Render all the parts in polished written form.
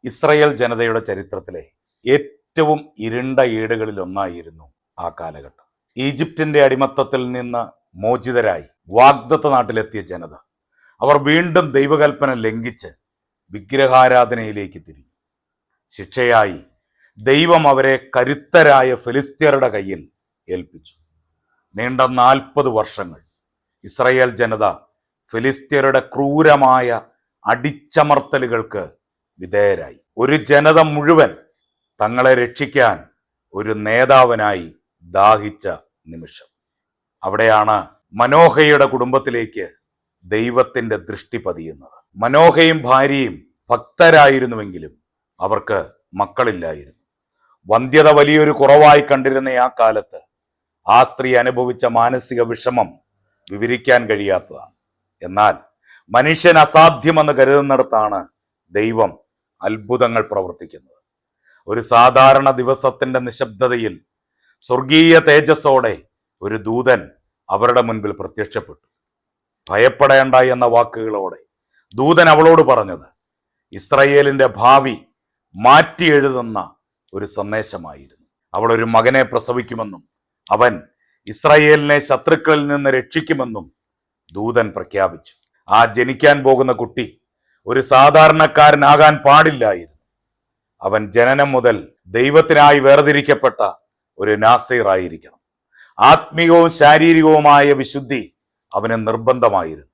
Israel ജനതയുടെ ചരിത്രത്തിലെ ഏറ്റവും ഇരുണ്ട ഏടുകളിൽ ഒന്നായിരുന്നു ആ കാലഘട്ടം. ഈജിപ്തിന്റെ അടിമത്തത്തിൽ നിന്ന് മോചിതരായി വാഗ്ദത്ത നാട്ടിലെത്തിയ ജനത അവർ വീണ്ടും ദൈവകൽപ്പന ലംഘിച്ച് വിഗ്രഹാരാധനയിലേക്ക് തിരിഞ്ഞു. ശിക്ഷയായി ദൈവം അവരെ കരുത്തരായ ഫിലിസ്ത്യരുടെ കയ്യിൽ ഏൽപ്പിച്ചു. നീണ്ട 40 വർഷങ്ങൾ ഇസ്രായേൽ ജനത ഫിലിസ്ത്യരുടെ ക്രൂരമായ അടിച്ചമർത്തലുകൾക്ക് വിധേയരായി. ഒരു ജനത മുഴുവൻ തങ്ങളെ രക്ഷിക്കാൻ ഒരു നേതാവിനായി ദാഹിച്ച നിമിഷം. അവിടെയാണ് മനോഹയുടെ കുടുംബത്തിലേക്ക് ദൈവത്തിന്റെ ദൃഷ്ടി പതിയുന്നത്. മനോഹയും ഭാര്യയും ഭക്തരായിരുന്നുവെങ്കിലും അവർക്ക് മക്കളില്ലായിരുന്നു. വന്ധ്യത വലിയൊരു കുറവായി കണ്ടിരുന്ന ആ കാലത്ത് ആ സ്ത്രീ അനുഭവിച്ച മാനസിക വിഷമം വിവരിക്കാൻ കഴിയാത്തതാണ്. എന്നാൽ മനുഷ്യൻ അസാധ്യമെന്ന് കരുതുന്നിടത്താണ് ദൈവം അത്ഭുതങ്ങൾ പ്രവർത്തിക്കുന്നത്. ഒരു സാധാരണ ദിവസത്തിന്റെ നിശബ്ദതയിൽ സ്വർഗീയ തേജസ്സോടെ ഒരു ദൂതൻ അവരുടെ മുൻപിൽ പ്രത്യക്ഷപ്പെട്ടു. ഭയപ്പെടേണ്ട എന്ന വാക്കുകളോടെ ദൂതൻ അവളോട് പറഞ്ഞത് ഇസ്രായേലിന്റെ ഭാവി മാറ്റി എഴുതുന്ന ഒരു സന്ദേശമായിരുന്നു. അവൾ ഒരു മകനെ പ്രസവിക്കുമെന്നും അവൻ ഇസ്രായേലിനെ ശത്രുക്കളിൽ നിന്ന് രക്ഷിക്കുമെന്നും ദൂതൻ പ്രഖ്യാപിച്ചു. ആ ജനിക്കാൻ പോകുന്ന കുട്ടി ഒരു സാധാരണക്കാരനാകാൻ പാടില്ലായിരുന്നു. അവൻ ജനനം മുതൽ ദൈവത്തിനായി വേർതിരിക്കപ്പെട്ട ഒരു നാസീർ ആയിരിക്കണം. ആത്മീയവും ശാരീരികവുമായ വിശുദ്ധി അവന് നിർബന്ധമായിരുന്നു.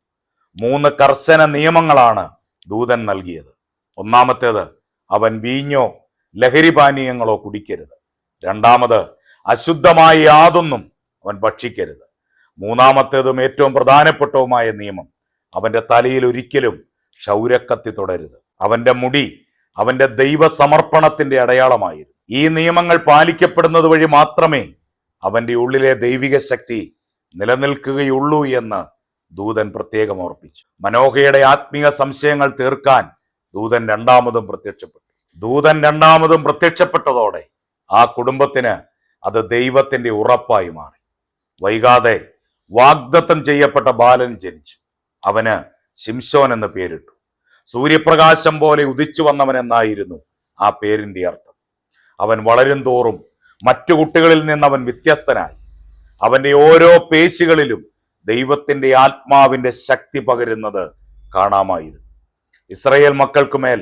3 കർശന നിയമങ്ങളാണ് ദൂതൻ നൽകിയത്. ഒന്നാമത്തേത്, അവൻ വീഞ്ഞോ ലഹരിപാനീയങ്ങളോ കുടിക്കരുത്. രണ്ടാമത്, അശുദ്ധമായ യാതൊന്നും അവൻ ഭക്ഷിക്കരുത്. മൂന്നാമത്തേതും ഏറ്റവും പ്രധാനപ്പെട്ടതുമായ നിയമം, അവന്റെ തലയിൽ ഒരിക്കലും ക്ഷൗരക്കത്തി തൊടരുത്. അവന്റെ മുടി അവന്റെ ദൈവ സമർപ്പണത്തിന്റെ അടയാളമായിരുന്നു. ഈ നിയമങ്ങൾ പാലിക്കപ്പെടുന്നത് വഴി മാത്രമേ അവന്റെ ഉള്ളിലെ ദൈവിക ശക്തി നിലനിൽക്കുകയുള്ളൂ എന്ന് ദൂതൻ പ്രത്യേകം ഓർപ്പിച്ചു. മനോഹയുടെ ആത്മീയ സംശയങ്ങൾ തീർക്കാൻ ദൂതൻ രണ്ടാമതും പ്രത്യക്ഷപ്പെട്ടതോടെ ആ കുടുംബത്തിന് അത് ദൈവത്തിന്റെ ഉറപ്പായി മാറി. വൈകാതെ വാഗ്ദത്തം ചെയ്യപ്പെട്ട ബാലൻ ജനിച്ചു. അവന് ശിംശോൻ എന്ന് പേരിട്ടു. സൂര്യപ്രകാശം പോലെ ഉദിച്ചു വന്നവൻ എന്നായിരുന്നു ആ പേരിന്റെ അർത്ഥം. അവൻ വളരും തോറും മറ്റു കുട്ടികളിൽ നിന്ന് അവൻ വ്യത്യസ്തനായി. അവന്റെ ഓരോ പേശികളിലും ദൈവത്തിന്റെ ആത്മാവിന്റെ ശക്തി പകരുന്നത് കാണാമായിരുന്നു. ഇസ്രായേൽ മക്കൾക്കുമേൽ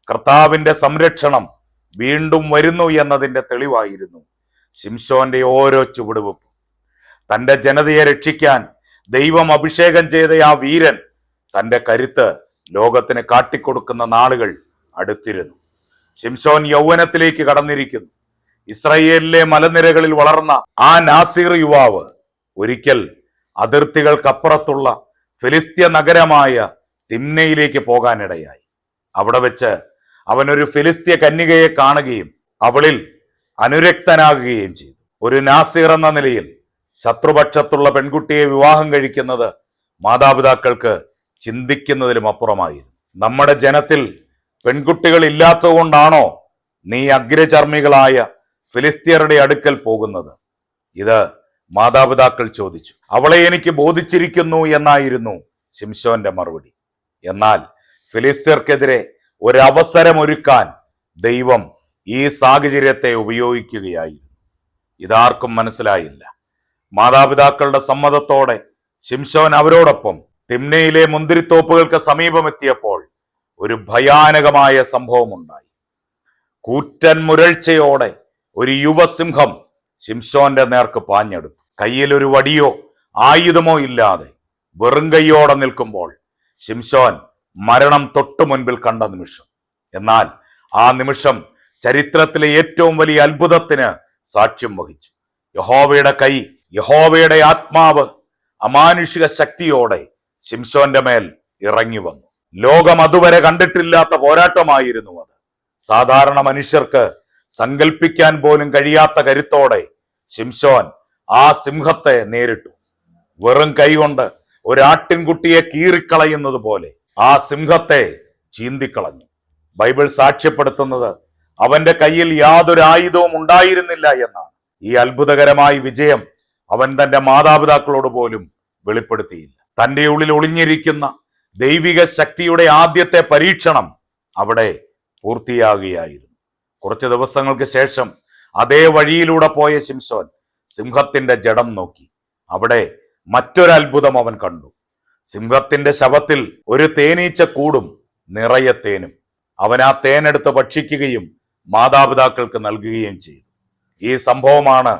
കർത്താവിന്റെ സംരക്ഷണം വീണ്ടും വരുന്നു എന്നതിന്റെ തെളിവായിരുന്നു ശിംശോന്റെ ഓരോ ചുവടുവെപ്പും. തന്റെ ജനതയെ രക്ഷിക്കാൻ ദൈവം അഭിഷേകം ചെയ്ത ആ വീരൻ തന്റെ കരുത്ത് ലോകത്തിന് കാട്ടിക്കൊടുക്കുന്ന നാളുകൾ അടുത്തിരുന്നു. ശിംശോൻ യൗവനത്തിലേക്ക് കടന്നിരിക്കുന്നു. ഇസ്രായേലിലെ മലനിരകളിൽ വളർന്ന ആ നാസീർ യുവാവ് ഒരിക്കൽ അതിർത്തികൾക്കപ്പുറത്തുള്ള ഫിലിസ്ത്യ നഗരമായ തിമ്നയിലേക്ക് പോകാനിടയായി. അവിടെ വെച്ച് അവനൊരു ഫിലിസ്ത്യ കന്യകയെ കാണുകയും അവളിൽ അനുരക്തനാകുകയും ചെയ്തു. ഒരു നാസീർ എന്ന നിലയിൽ ശത്രുപക്ഷത്തുള്ള പെൺകുട്ടിയെ വിവാഹം കഴിക്കുന്നത് മാതാപിതാക്കൾക്ക് ചിന്തിക്കുന്നതിലും അപ്പുറമായിരുന്നു. നമ്മുടെ ജനത്തിൽ പെൺകുട്ടികൾ ഇല്ലാത്തതുകൊണ്ടാണോ നീ അഗ്രചർമ്മികളായ ഫിലിസ്ത്യരുടെ അടുക്കൽ പോകുന്നത്? ഇത് മാതാപിതാക്കൾ ചോദിച്ചു. അവളെ എനിക്ക് ബോധിച്ചിരിക്കുന്നു എന്നായിരുന്നു ശിംശോന്റെ മറുപടി. എന്നാൽ ഫിലിസ്ത്യർക്കെതിരെ ഒരവസരമൊരുക്കാൻ ദൈവം ഈ സാഹചര്യത്തെ ഉപയോഗിക്കുകയായിരുന്നു. ഇതാർക്കും മനസ്സിലായില്ല. മാതാപിതാക്കളുടെ സമ്മതത്തോടെ ശിംശോൻ അവരോടൊപ്പം തിമ്നയിലെ മുന്തിരിത്തോപ്പുകൾക്ക് സമീപമെത്തിയപ്പോൾ ഒരു ഭയാനകമായ സംഭവമുണ്ടായി. കൂറ്റൻ മുരൾച്ചയോടെ ഒരു യുവസിംഹം ശിംശോന്റെ നേർക്ക് പാഞ്ഞെടുത്തു. കയ്യിൽ ഒരു വടിയോ ആയുധമോ ഇല്ലാതെ വെറും കൈയോടെ നിൽക്കുമ്പോൾ ശിംശോൻ മരണം തൊട്ടു മുൻപിൽ കണ്ട നിമിഷം. എന്നാൽ ആ നിമിഷം ചരിത്രത്തിലെ ഏറ്റവും വലിയ അത്ഭുതത്തിന് സാക്ഷ്യം വഹിച്ചു. യഹോവയുടെ കൈ, യഹോവയുടെ ആത്മാവ് അമാനുഷിക ശക്തിയോടെ ശിംശോന്റെ മേൽ ഇറങ്ങി വന്നു. ലോകം അതുവരെ കണ്ടിട്ടില്ലാത്ത പോരാട്ടമായിരുന്നു അത്. സാധാരണ മനുഷ്യർക്ക് സങ്കല്പിക്കാൻ പോലും കഴിയാത്ത കരുത്തോടെ ശിംശോൻ ആ സിംഹത്തെ നേരിട്ടു. വെറും കൈകൊണ്ട് ഒരാട്ടിൻകുട്ടിയെ കീറിക്കളയുന്നത് പോലെ ആ സിംഹത്തെ ചീന്തിക്കളഞ്ഞു. ബൈബിൾ സാക്ഷ്യപ്പെടുത്തുന്നത് അവന്റെ കയ്യിൽ യാതൊരു ആയുധവും ഉണ്ടായിരുന്നില്ല എന്നാണ്. ഈ അത്ഭുതകരമായ വിജയം അവൻ തന്റെ മാതാപിതാക്കളോട് പോലും വെളിപ്പെടുത്തിയില്ല. തന്റെ ഉള്ളിൽ ഒളിഞ്ഞിരിക്കുന്ന ദൈവിക ശക്തിയുടെ ആദ്യത്തെ പരീക്ഷണം അവിടെ പൂർത്തിയാകുകയായിരുന്നു. കുറച്ച് ദിവസങ്ങൾക്ക് ശേഷം അതേ വഴിയിലൂടെ പോയ ശിംശോൻ സിംഹത്തിന്റെ ജഡം നോക്കി. അവിടെ മറ്റൊരു അത്ഭുതം അവൻ കണ്ടു. സിംഹത്തിന്റെ ശവത്തിൽ ഒരു തേനീച്ച കൂടും നിറയെ തേനും. അവൻ ആ തേനെടുത്ത് ഭക്ഷിക്കുകയും മാതാപിതാക്കൾക്ക് നൽകുകയും ചെയ്തു. ഈ സംഭവമാണ്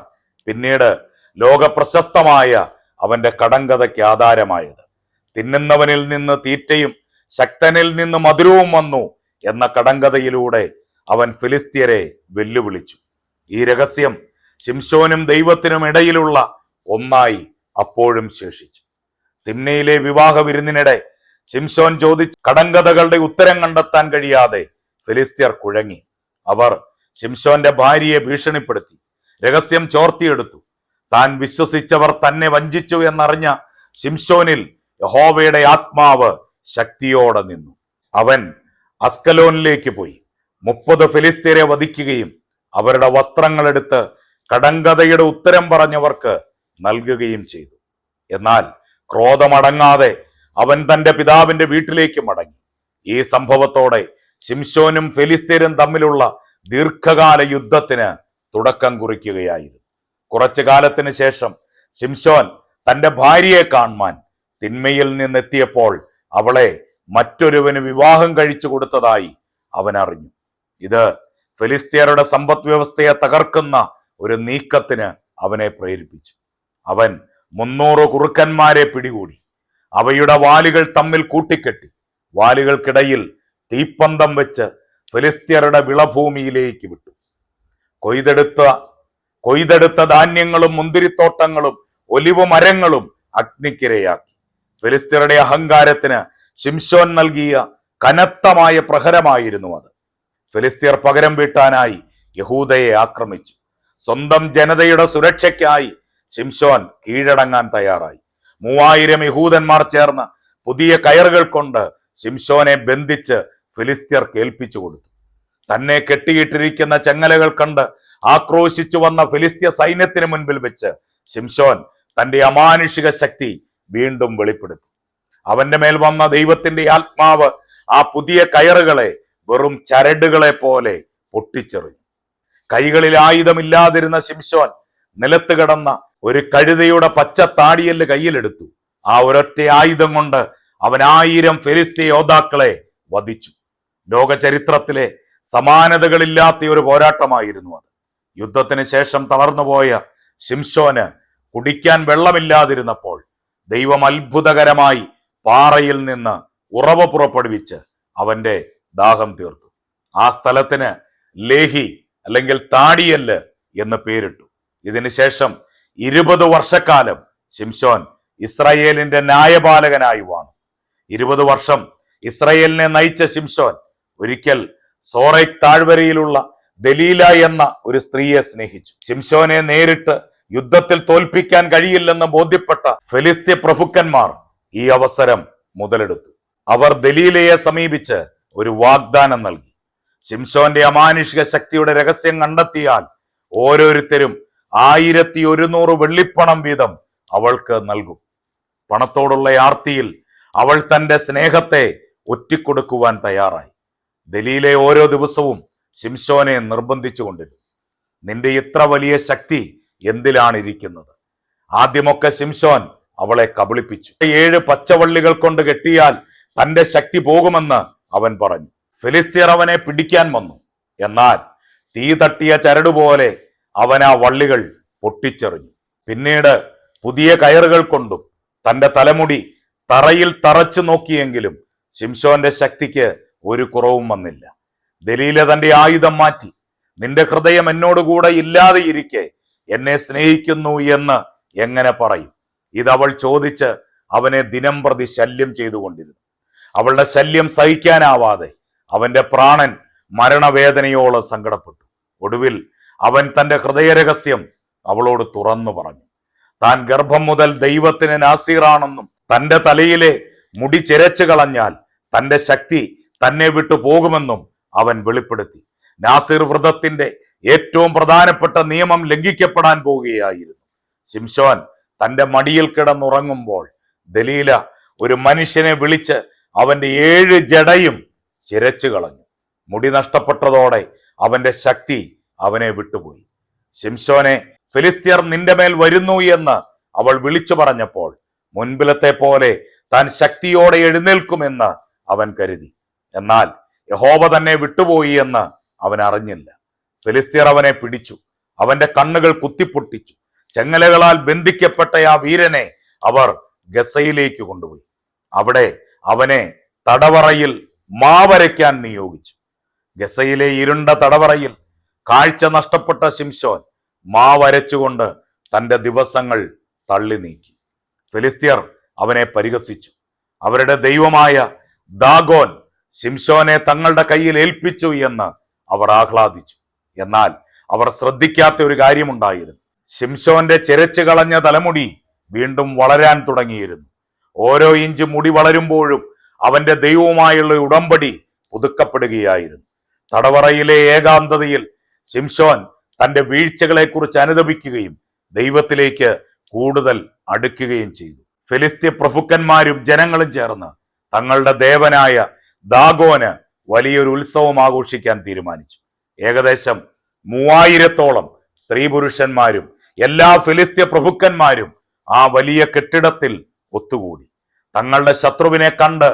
പിന്നീട് ലോകപ്രശസ്തമായ അവന്റെ കടങ്കഥയ്ക്ക് ആധാരമായത്. തിന്നുന്നവനിൽ നിന്ന് തീറ്റയും ശക്തനിൽ നിന്ന് മധുരവും വന്നു എന്ന കടങ്കഥയിലൂടെ അവൻ ഫിലിസ്ത്യരെ വെല്ലുവിളിച്ചു. ഈ രഹസ്യം ശിംശോനും ദൈവത്തിനും ഇടയിലുള്ള ഒന്നായി അപ്പോഴും ശേഷിച്ചു. തിമ്നയിലെ വിവാഹ വിരുന്നിനിടെ ശിംശോൻ ചോദിച്ച കടങ്കഥകളുടെ ഉത്തരം കണ്ടെത്താൻ കഴിയാതെ ഫിലിസ്ത്യർ കുഴങ്ങി. അവർ ശിംശോന്റെ ഭാര്യയെ ഭീഷണിപ്പെടുത്തി രഹസ്യം ചോർത്തിയെടുത്തു. താൻ വിശ്വസിച്ചവർ തന്നെ വഞ്ചിച്ചു എന്നറിഞ്ഞ ശിംശോനിൽ യഹോവയുടെ ആത്മാവ് ശക്തിയോടെ നിന്നു. അവൻ അസ്കലോനിലേക്ക് പോയി 30 ഫിലിസ്ത്യരെ വധിക്കുകയും അവരുടെ വസ്ത്രങ്ങളെടുത്ത് കടങ്കഥയുടെ ഉത്തരം പറഞ്ഞവർക്ക് നൽകുകയും ചെയ്തു. എന്നാൽ ക്രോധമടങ്ങാതെ അവൻ തന്റെ പിതാവിന്റെ വീട്ടിലേക്ക് മടങ്ങി. ഈ സംഭവത്തോടെ ശിംശോനും ഫിലിസ്ത്യരും തമ്മിലുള്ള ദീർഘകാല യുദ്ധത്തിന് തുടക്കം കുറിക്കുകയായിരുന്നു. കുറച്ചു കാലത്തിന് ശേഷം ശിംശോൻ തന്റെ ഭാര്യയെ കാണുവാൻ തിന്മയിൽ നിന്നെത്തിയപ്പോൾ അവളെ മറ്റൊരുവന് വിവാഹം കഴിച്ചു കൊടുത്തതായി അവൻ അറിഞ്ഞു. ഇത് ഫിലിസ്ത്യരുടെ സമ്പദ് വ്യവസ്ഥയെ തകർക്കുന്ന ഒരു നീക്കത്തിന് അവനെ പ്രേരിപ്പിച്ചു. അവൻ 300 കുറുക്കന്മാരെ പിടികൂടി അവയുടെ വാലുകൾ തമ്മിൽ കൂട്ടിക്കെട്ടി വാലുകൾക്കിടയിൽ തീപ്പന്തം വെച്ച് ഫിലിസ്ത്യരുടെ വിളഭൂമിയിലേക്ക് വിട്ടു. കൊയ്തെടുത്ത ധാന്യങ്ങളും മുന്തിരിത്തോട്ടങ്ങളും ഒലിവ് മരങ്ങളും അഗ്നിക്കിരയാക്കി. ഫിലിസ്ത്യരുടെ അഹങ്കാരത്തിന് ശിംശോൻ നൽകിയ കനത്തമായ പ്രഹരമായിരുന്നു അത്. ഫിലിസ്ത്യർ പകരം വീട്ടാനായി യഹൂദയെ ആക്രമിച്ചു. സ്വന്തം ജനതയുടെ സുരക്ഷയ്ക്കായി ശിംശോൻ കീഴടങ്ങാൻ തയ്യാറായി. 3000 യഹൂദന്മാർ ചേർന്ന് പുതിയ കയറുകൾ കൊണ്ട് ശിംശോനെ ബന്ധിച്ച് ഫിലിസ്ത്യർ കേൾപ്പിച്ചു കൊടുത്തു. തന്നെ കെട്ടിയിട്ടിരിക്കുന്ന ചങ്ങലകൾ കണ്ട് ആക്രോശിച്ചു വന്ന ഫിലിസ്ത്യ സൈന്യത്തിന് മുൻപിൽ വെച്ച് ശിംശോൻ തന്റെ അമാനുഷിക ശക്തി വീണ്ടും വെളിപ്പെടുത്തി. അവന്റെ മേൽ വന്ന ദൈവത്തിന്റെ ആത്മാവ് ആ പുതിയ കയറുകളെ വെറും ചരടുകളെ പോലെ പൊട്ടിച്ചെറിഞ്ഞു. കൈകളിൽ ആയുധമില്ലാതിരുന്ന ശിംശോൻ നിലത്ത് കിടന്ന ഒരു കഴുതയുടെ പച്ച താടിയല് കയ്യിലെടുത്തു. ആ ഒരൊറ്റ ആയുധം കൊണ്ട് അവൻ 1000 ഫിലിസ്ത്യ യോദ്ധാക്കളെ വധിച്ചു. ലോക ചരിത്രത്തിലെ സമാനതകളില്ലാത്ത ഒരു പോരാട്ടമായിരുന്നു അത്. യുദ്ധത്തിന് ശേഷം തളർന്നുപോയ ശിംശോന് കുടിക്കാൻ വെള്ളമില്ലാതിരുന്നപ്പോൾ ദൈവം അത്ഭുതകരമായി പാറയിൽ നിന്ന് ഉറവ പുറപ്പെടുവിച്ച് അവന്റെ ദാഹം തീർത്തു. ആ സ്ഥലത്തിന് ലേഹി അല്ലെങ്കിൽ താടിയല്ല് എന്ന് പേരിട്ടു. ഇതിനുശേഷം 20 വർഷക്കാലം ശിംശോൻ ഇസ്രായേലിന്റെ ന്യായപാലകനായി വാണു. 20 വർഷം ഇസ്രായേലിനെ നയിച്ച ശിംശോൻ ഒരിക്കൽ സോറൈക് താഴ്വരയിലുള്ള ദലീല എന്ന ഒരു സ്ത്രീയെ സ്നേഹിച്ചു. ശിംശോനെ നേരിട്ട് യുദ്ധത്തിൽ തോൽപ്പിക്കാൻ കഴിയില്ലെന്ന് ബോധ്യപ്പെട്ട ഫിലിസ്ത്യ പ്രഭുക്കന്മാർ ഈ അവസരം മുതലെടുത്തു. അവർ ദലീലയെ സമീപിച്ച് ഒരു വാഗ്ദാനം നൽകി. ശിംശോന്റെ അമാനുഷിക ശക്തിയുടെ രഹസ്യം കണ്ടെത്തിയാൽ ഓരോരുത്തരും 1100 വെള്ളിപ്പണം വീതം അവൾക്ക് നൽകും. പണത്തോടുള്ള ആർത്തിയിൽ അവൾ തന്റെ സ്നേഹത്തെ ഒറ്റിക്കൊടുക്കുവാൻ തയ്യാറായി. ദലീലെ ഓരോ ദിവസവും ശിംശോനെ നിർബന്ധിച്ചുകൊണ്ടിരുന്നു. നിന്റെ ഇത്ര വലിയ ശക്തി എന്തിലാണ് ഇരിക്കുന്നത്? ആദ്യമൊക്കെ ശിംശോൻ അവളെ കബളിപ്പിച്ചു. 7 പച്ചവള്ളികൾ കൊണ്ട് കെട്ടിയാൽ തന്റെ ശക്തി പോകുമെന്ന് അവൻ പറഞ്ഞു. ഫിലിസ്ത്യർ അവനെ പിടിക്കാൻ വന്നു. എന്നാൽ തീ തട്ടിയ ചരടുപോലെ അവൻ ആ വള്ളികൾ പൊട്ടിച്ചെറിഞ്ഞു. പിന്നീട് പുതിയ കയറുകൾ കൊണ്ടും തന്റെ തലമുടി തറയിൽ തറച്ചു നോക്കിയെങ്കിലും ശിംശോന്റെ ശക്തിക്ക് ഒരു കുറവും വന്നില്ല. ദലീല തന്റെ ആയുധം മാറ്റി, നിന്റെ ഹൃദയം എന്നോടുകൂടെ ഇല്ലാതെ ഇരിക്കെ എന്നെ സ്നേഹിക്കുന്നു എന്ന് എങ്ങനെ പറയും? ഇതവൾ ചോദിച്ച് അവനെ ദിനം പ്രതി ശല്യം ചെയ്തുകൊണ്ടിരുന്നു. അവളുടെ ശല്യം സഹിക്കാനാവാതെ അവന്റെ പ്രാണൻ മരണവേദനയോളം സങ്കടപ്പെട്ടു. ഒടുവിൽ അവൻ തന്റെ ഹൃദയരഹസ്യം അവളോട് തുറന്നു പറഞ്ഞു. താൻ ഗർഭം മുതൽ ദൈവത്തിന് നാസീറാണെന്നും തന്റെ തലയിലെ മുടി ചിരച്ചു കളഞ്ഞാൽ തന്റെ ശക്തി തന്നെ വിട്ടു പോകുമെന്നും അവൻ വെളിപ്പെടുത്തി. നാസീർ വ്രതത്തിന്റെ ഏറ്റവും പ്രധാനപ്പെട്ട നിയമം ലംഘിക്കപ്പെടാൻ പോവുകയായിരുന്നു. ശിംശോൻ തന്റെ മടിയിൽ കിടന്നുറങ്ങുമ്പോൾ ദലീല ഒരു മനുഷ്യനെ വിളിച്ച് അവന്റെ 7 ജടയും ചിരച്ചു കളഞ്ഞു. മുടി നഷ്ടപ്പെട്ടതോടെ അവന്റെ ശക്തി അവനെ വിട്ടുപോയി. ശിംശോനെ, ഫിലിസ്ത്യർ നിന്റെ മേൽ വരുന്നു എന്ന് അവൾ വിളിച്ചു പറഞ്ഞപ്പോൾ മുൻപിലത്തെ പോലെ താൻ ശക്തിയോടെ എഴുന്നേൽക്കുമെന്ന് അവൻ കരുതി. എന്നാൽ യഹോവ തന്നെ വിട്ടുപോയി എന്ന് അവൻ അറിഞ്ഞില്ല. ഫിലിസ്ത്യർ അവനെ പിടിച്ചു, അവന്റെ കണ്ണുകൾ കുത്തിപ്പൊട്ടിച്ചു. ചെങ്ങലകളാൽ ബന്ധിക്കപ്പെട്ട ആ വീരനെ അവർ ഗസയിലേക്ക് കൊണ്ടുപോയി. അവിടെ അവനെ തടവറയിൽ മാവരയ്ക്കാൻ നിയോഗിച്ചു. ഗസയിലെ ഇരുണ്ട തടവറയിൽ കാഴ്ച നഷ്ടപ്പെട്ട ശിംശോൻ മാവരച്ചുകൊണ്ട് തന്റെ ദിവസങ്ങൾ തള്ളി നീക്കി. ഫിലിസ്ത്യർ അവനെ പരിഹസിച്ചു. അവരുടെ ദൈവമായ ദാഗോൻ ശിംശോനെ തങ്ങളുടെ കയ്യിൽ ഏൽപ്പിച്ചു എന്ന് അവർ ആഹ്ലാദിച്ചു. എന്നാൽ അവർ ശ്രദ്ധിക്കാത്ത ഒരു കാര്യമുണ്ടായിരുന്നു. ശിംശോന്റെ ചിരച്ചു കളഞ്ഞ തലമുടി വീണ്ടും വളരാൻ തുടങ്ങിയിരുന്നു. ഓരോ ഇഞ്ച് മുടി വളരുമ്പോഴും അവന്റെ ദൈവവുമായുള്ള ഉടമ്പടി പുതുക്കപ്പെടുകയായിരുന്നു. തടവറയിലെ ഏകാന്തതയിൽ ശിംശോൻ തന്റെ വീഴ്ചകളെ കുറിച്ച് അനുതപിക്കുകയും ദൈവത്തിലേക്ക് കൂടുതൽ അടുക്കുകയും ചെയ്തു. ഫിലിസ്ത്യ പ്രഭുക്കന്മാരും ജനങ്ങളും ചേർന്ന് തങ്ങളുടെ ദേവനായ ദാഗോന് വലിയൊരു ഉത്സവം ആഘോഷിക്കാൻ തീരുമാനിച്ചു. ഏകദേശം 3000-ഓളം സ്ത്രീ പുരുഷന്മാരും എല്ലാ ഫിലിസ്ത്യ പ്രഭുക്കന്മാരും ആ വലിയ കെട്ടിടത്തിൽ ഒത്തുകൂടി. തങ്ങളുടെ ശത്രുവിനെ കണ്ട്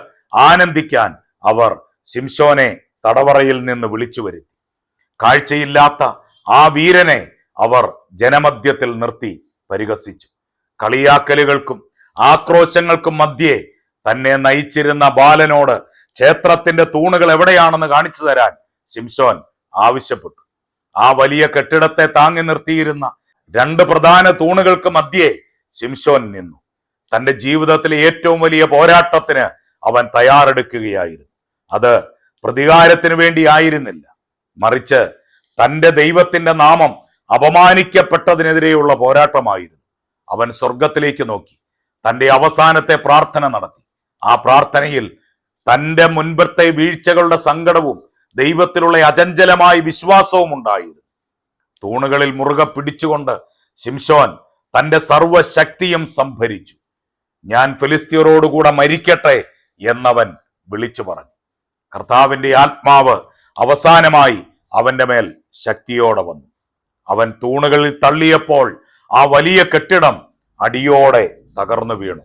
ആനന്ദിക്കാൻ അവർ ശിംശോനെ തടവറയിൽ നിന്ന് വിളിച്ചു വരുത്തി. കാഴ്ചയില്ലാത്ത ആ വീരനെ അവർ ജനമധ്യത്തിൽ നിർത്തി പരിഹസിച്ചു. കളിയാക്കലുകൾക്കും ആക്രോശങ്ങൾക്കും മധ്യേ തന്നെ നയിച്ചിരുന്ന ബാലനോട് ക്ഷേത്രത്തിന്റെ തൂണുകൾ എവിടെയാണെന്ന് കാണിച്ചു തരാൻ ശിംശോൻ ആവശ്യപ്പെട്ടു. ആ വലിയ കെട്ടിടത്തെ താങ്ങി നിർത്തിയിരുന്ന 2 പ്രധാന തൂണുകൾക്ക് മധ്യേ ശിംശോൻ നിന്നു. തന്റെ ജീവിതത്തിലെ ഏറ്റവും വലിയ പോരാട്ടത്തിന് അവൻ തയ്യാറെടുക്കുകയായിരുന്നു. അത് പ്രതികാരത്തിന് വേണ്ടി ആയിരുന്നില്ല, മറിച്ച് തന്റെ ദൈവത്തിന്റെ നാമം അപമാനിക്കപ്പെട്ടതിനെതിരെയുള്ള പോരാട്ടമായിരുന്നു. അവൻ സ്വർഗത്തിലേക്ക് നോക്കി തന്റെ അവസാനത്തെ പ്രാർത്ഥന നടത്തി. ആ പ്രാർത്ഥനയിൽ തന്റെ മുൻപത്തെ വീഴ്ചകളുടെ സങ്കടവും ദൈവത്തിലുള്ള അചഞ്ചലമായ വിശ്വാസവും ഉണ്ടായിരുന്നു. തൂണുകളിൽ മുറുകെ പിടിച്ചുകൊണ്ട് ശിംശോൻ തന്റെ സർവശക്തിയും സംഭരിച്ചു. ഞാൻ ഫിലിസ്ത്യരോടുകൂടെ മരിക്കട്ടെ എന്നവൻ വിളിച്ചു പറഞ്ഞു. കർത്താവിന്റെ ആത്മാവ് അവസാനമായി അവന്റെ മേൽ ശക്തിയോടെ വന്നു. അവൻ തൂണുകളിൽ തള്ളിയപ്പോൾ ആ വലിയ കെട്ടിടം അടിയോടെ തകർന്നു വീണു.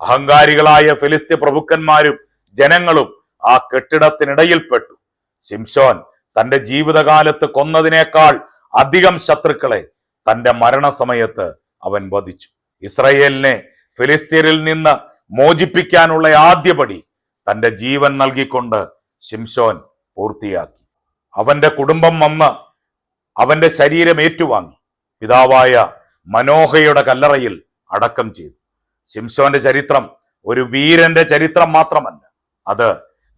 അഹങ്കാരികളായ ഫിലിസ്ത്യ പ്രഭുക്കന്മാരും ജനങ്ങളും ആ കെട്ടിടത്തിനിടയിൽപ്പെട്ടു. ശിംശോൻ തന്റെ ജീവിതകാലത്ത് കൊന്നതിനേക്കാൾ അധികം ശത്രുക്കളെ തന്റെ മരണസമയത്ത് അവൻ വധിച്ചു. ഇസ്രായേലിനെ ഫിലിസ്ത്യരിൽ നിന്ന് മോചിപ്പിക്കാനുള്ള ആദ്യപടി തന്റെ ജീവൻ നൽകിക്കൊണ്ട് ശിംശോൻ പൂർത്തിയാക്കി. അവന്റെ കുടുംബം വന്ന് അവന്റെ ശരീരം ഏറ്റുവാങ്ങി പിതാവായ മനോഹയുടെ കല്ലറയിൽ അടക്കം ചെയ്തു. ശിംശോന്റെ ചരിത്രം ഒരു വീരന്റെ ചരിത്രം മാത്രമല്ല, അത്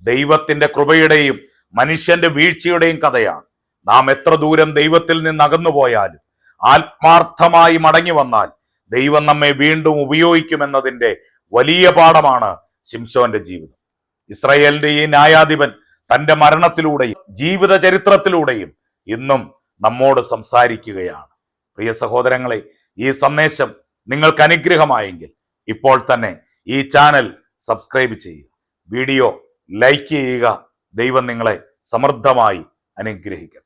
ദൈവത്തിന്റെ കൃപയുടെയും മനുഷ്യന്റെ വീഴ്ചയുടെയും കഥയാണ്. നാം എത്ര ദൂരം ദൈവത്തിൽ നിന്ന് അകന്നുപോയാലും ആത്മാർത്ഥമായി മടങ്ങി വന്നാൽ ദൈവം നമ്മെ വീണ്ടും ഉപയോഗിക്കുമെന്നതിന്റെ വലിയ പാഠമാണ് ശിംശോന്റെ ജീവിതം. ഇസ്രായേലിന്റെ ഈ ന്യായാധിപൻ തന്റെ മരണത്തിലൂടെയും ജീവിത ചരിത്രത്തിലൂടെയും ഇന്നും നമ്മോട് സംസാരിക്കുകയാണ്. പ്രിയ സഹോദരങ്ങളെ, ഈ സന്ദേശം നിങ്ങൾക്ക് അനുഗ്രഹമായെങ്കിൽ ഇപ്പോൾ തന്നെ ഈ ചാനൽ സബ്സ്ക്രൈബ് ചെയ്യുക, വീഡിയോ ലൈക്ക് ചെയ്യുക. ദൈവം നിങ്ങളെ സമൃദ്ധമായി അനുഗ്രഹിക്കട്ടെ.